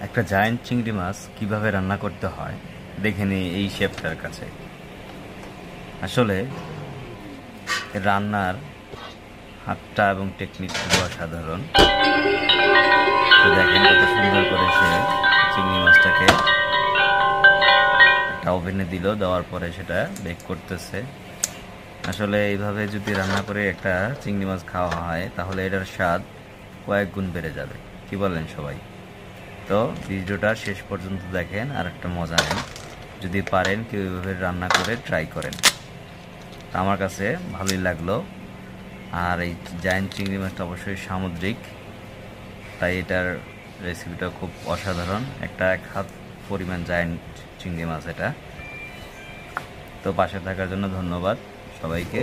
একটা জায়ান্ট চিংড়ি মাছ কিভাবে রান্না করতে হয় দেখে নিই এই শেফটার কাছে। আসলে রান্নার হাতটা এবং টেকনিক খুব অসাধারণ। তো দেখেন কত সুন্দর করে সে চিংড়ি মাছটাকে একটা ওভেনে দিল, দেওয়ার পরে সেটা বেক করতেছে। আসলে এইভাবে যদি রান্না করে একটা চিংড়ি মাছ খাওয়া হয় তাহলে এটার স্বাদ কয়েক গুণ বেড়ে যাবে। কি বলেন সবাই? তো ভিডিওটা শেষ পর্যন্ত দেখেন আর একটা মজা নেন। যদি পারেন কেউ এইভাবে রান্না করে ট্রাই করেন। আমার কাছে ভালোই লাগলো। আর এই জায়ান্ট চিংড়ি মাছটা অবশ্যই সামুদ্রিক, তাই এটার রেসিপিটা খুব অসাধারণ। একটা 1 হাত পরিমাণ জায়ান্ট চিংড়ি মাছ এটা। তো পাশে থাকার জন্য ধন্যবাদ সবাইকে।